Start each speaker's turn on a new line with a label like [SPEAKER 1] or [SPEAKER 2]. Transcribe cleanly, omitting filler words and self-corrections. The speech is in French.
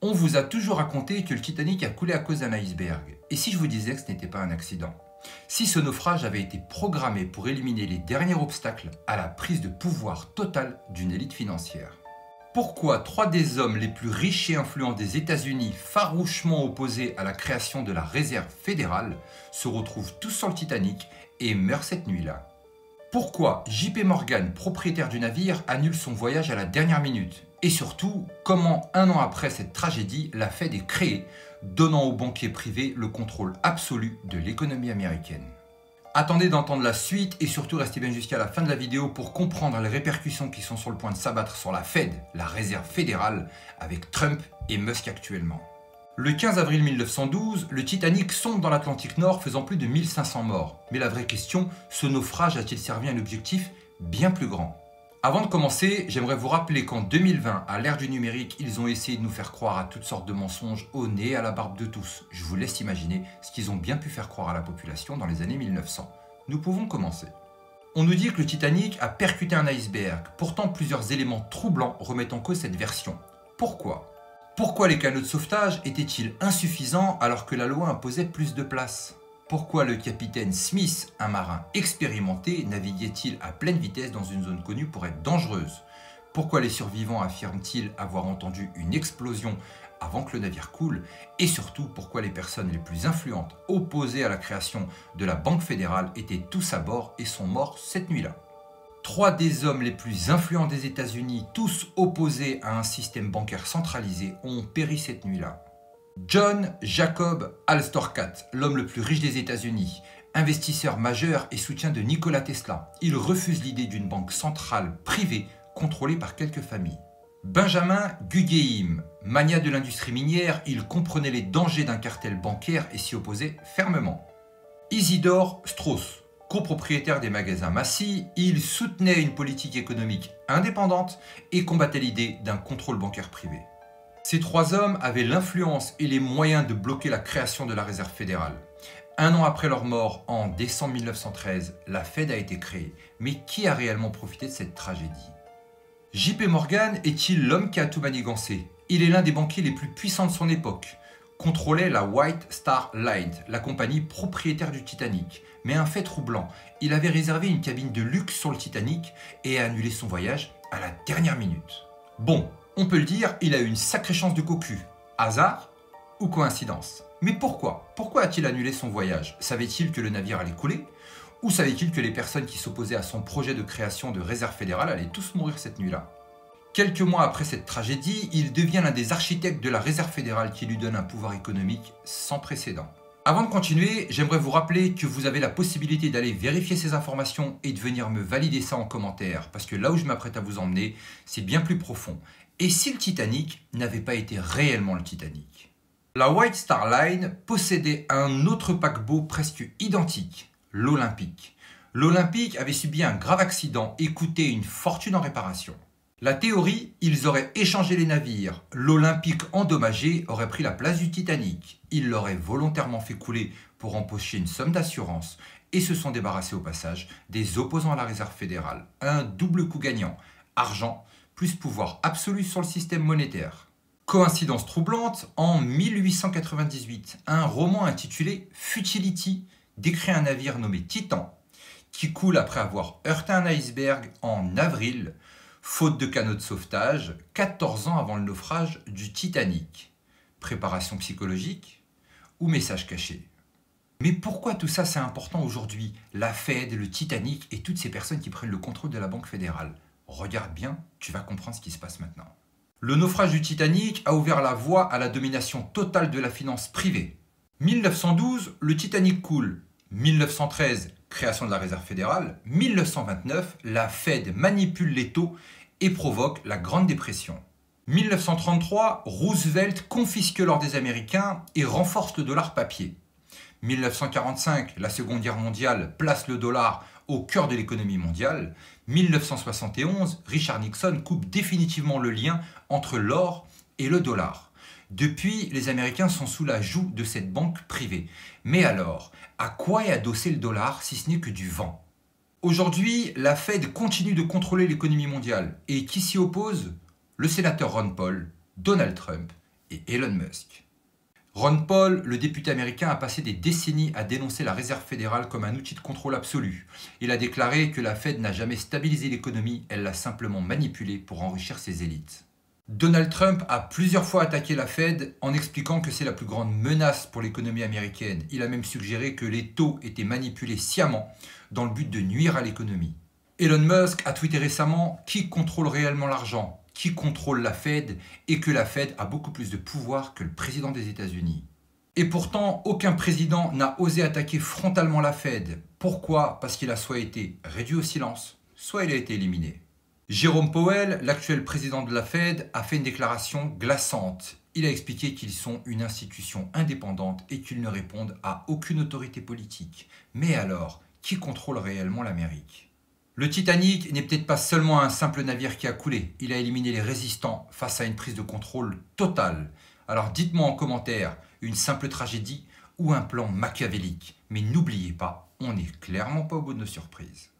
[SPEAKER 1] On vous a toujours raconté que le Titanic a coulé à cause d'un iceberg. Et si je vous disais que ce n'était pas un accident? Si ce naufrage avait été programmé pour éliminer les derniers obstacles à la prise de pouvoir totale d'une élite financière? Pourquoi trois des hommes les plus riches et influents des États-Unis, farouchement opposés à la création de la réserve fédérale, se retrouvent tous sur le Titanic et meurent cette nuit-là? Pourquoi JP Morgan, propriétaire du navire, annule son voyage à la dernière minute? Et surtout, comment un an après cette tragédie, la Fed est créée, donnant aux banquiers privés le contrôle absolu de l'économie américaine? Attendez d'entendre la suite et surtout restez bien jusqu'à la fin de la vidéo pour comprendre les répercussions qui sont sur le point de s'abattre sur la Fed, la réserve fédérale, avec Trump et Musk actuellement. Le 15 avril 1912, le Titanic sombre dans l'Atlantique Nord faisant plus de 1500 morts. Mais la vraie question, ce naufrage a-t-il servi à un objectif bien plus grand? Avant de commencer, j'aimerais vous rappeler qu'en 2020, à l'ère du numérique, ils ont essayé de nous faire croire à toutes sortes de mensonges au nez et à la barbe de tous. Je vous laisse imaginer ce qu'ils ont bien pu faire croire à la population dans les années 1900. Nous pouvons commencer. On nous dit que le Titanic a percuté un iceberg. Pourtant, plusieurs éléments troublants remettent en cause cette version. Pourquoi? Pourquoi les canaux de sauvetage étaient-ils insuffisants alors que la loi imposait plus de place? Pourquoi le capitaine Smith, un marin expérimenté, naviguait-il à pleine vitesse dans une zone connue pour être dangereuse? Pourquoi les survivants affirment-ils avoir entendu une explosion avant que le navire coule? Et surtout, pourquoi les personnes les plus influentes opposées à la création de la Banque fédérale étaient tous à bord et sont morts cette nuit-là? Trois des hommes les plus influents des États-Unis, tous opposés à un système bancaire centralisé, ont péri cette nuit-là. John Jacob Alstorcat, l'homme le plus riche des États-Unis, investisseur majeur et soutien de Nikola Tesla. Il refuse l'idée d'une banque centrale privée contrôlée par quelques familles. Benjamin Guggenheim, magnat de l'industrie minière, il comprenait les dangers d'un cartel bancaire et s'y opposait fermement. Isidore Strauss, copropriétaire des magasins Massy, il soutenait une politique économique indépendante et combattait l'idée d'un contrôle bancaire privé. Ces trois hommes avaient l'influence et les moyens de bloquer la création de la réserve fédérale. Un an après leur mort, en décembre 1913, la Fed a été créée. Mais qui a réellement profité de cette tragédie? JP Morgan est-il l'homme qui a tout manigancé? Il est l'un des banquiers les plus puissants de son époque. Contrôlait la White Star Line, la compagnie propriétaire du Titanic. Mais un fait troublant, il avait réservé une cabine de luxe sur le Titanic et a annulé son voyage à la dernière minute. Bon, on peut le dire, il a eu une sacrée chance de cocu. Hasard ou coïncidence? Mais pourquoi? Pourquoi a-t-il annulé son voyage? Savait-il que le navire allait couler? Ou savait-il que les personnes qui s'opposaient à son projet de création de réserve fédérale allaient tous mourir cette nuit-là? Quelques mois après cette tragédie, il devient l'un des architectes de la réserve fédérale qui lui donne un pouvoir économique sans précédent. Avant de continuer, j'aimerais vous rappeler que vous avez la possibilité d'aller vérifier ces informations et de venir me valider ça en commentaire, parce que là où je m'apprête à vous emmener, c'est bien plus profond. Et si le Titanic n'avait pas été réellement le Titanic? La White Star Line possédait un autre paquebot presque identique, l'Olympique. L'Olympique avait subi un grave accident et coûté une fortune en réparation. La théorie, ils auraient échangé les navires. L'Olympique endommagé aurait pris la place du Titanic. Ils l'auraient volontairement fait couler pour empocher une somme d'assurance et se sont débarrassés au passage des opposants à la réserve fédérale. Un double coup gagnant, argent plus pouvoir absolu sur le système monétaire. Coïncidence troublante, en 1898, un roman intitulé Futility décrit un navire nommé Titan qui coule après avoir heurté un iceberg en avril, faute de canaux de sauvetage, 14 ans avant le naufrage du Titanic. Préparation psychologique ou message caché? Mais pourquoi tout ça c'est important aujourd'hui? La Fed, le Titanic et toutes ces personnes qui prennent le contrôle de la Banque fédérale. Regarde bien, tu vas comprendre ce qui se passe maintenant. Le naufrage du Titanic a ouvert la voie à la domination totale de la finance privée. 1912, le Titanic coule. 1913, création de la réserve fédérale. 1929, la Fed manipule les taux et provoque la Grande Dépression. 1933, Roosevelt confisque l'or des Américains et renforce le dollar papier. 1945, la Seconde Guerre mondiale place le dollar au cœur de l'économie mondiale. 1971, Richard Nixon coupe définitivement le lien entre l'or et le dollar. Depuis, les Américains sont sous la joug de cette banque privée. Mais alors, à quoi est adossé le dollar si ce n'est que du vent? Aujourd'hui, la Fed continue de contrôler l'économie mondiale. Et qui s'y oppose? Le sénateur Ron Paul, Donald Trump et Elon Musk. Ron Paul, le député américain, a passé des décennies à dénoncer la Réserve fédérale comme un outil de contrôle absolu. Il a déclaré que la Fed n'a jamais stabilisé l'économie, elle l'a simplement manipulée pour enrichir ses élites. Donald Trump a plusieurs fois attaqué la Fed en expliquant que c'est la plus grande menace pour l'économie américaine. Il a même suggéré que les taux étaient manipulés sciemment dans le but de nuire à l'économie. Elon Musk a tweeté récemment qui contrôle réellement l'argent, qui contrôle la Fed et que la Fed a beaucoup plus de pouvoir que le président des États-Unis. Et pourtant, aucun président n'a osé attaquer frontalement la Fed. Pourquoi? Parce qu'il a soit été réduit au silence, soit il a été éliminé. Jérôme Powell, l'actuel président de la Fed, a fait une déclaration glaçante. Il a expliqué qu'ils sont une institution indépendante et qu'ils ne répondent à aucune autorité politique. Mais alors, qui contrôle réellement l'Amérique? Le Titanic n'est peut-être pas seulement un simple navire qui a coulé. Il a éliminé les résistants face à une prise de contrôle totale. Alors dites-moi en commentaire, une simple tragédie ou un plan machiavélique. Mais n'oubliez pas, on n'est clairement pas au bout de nos surprises.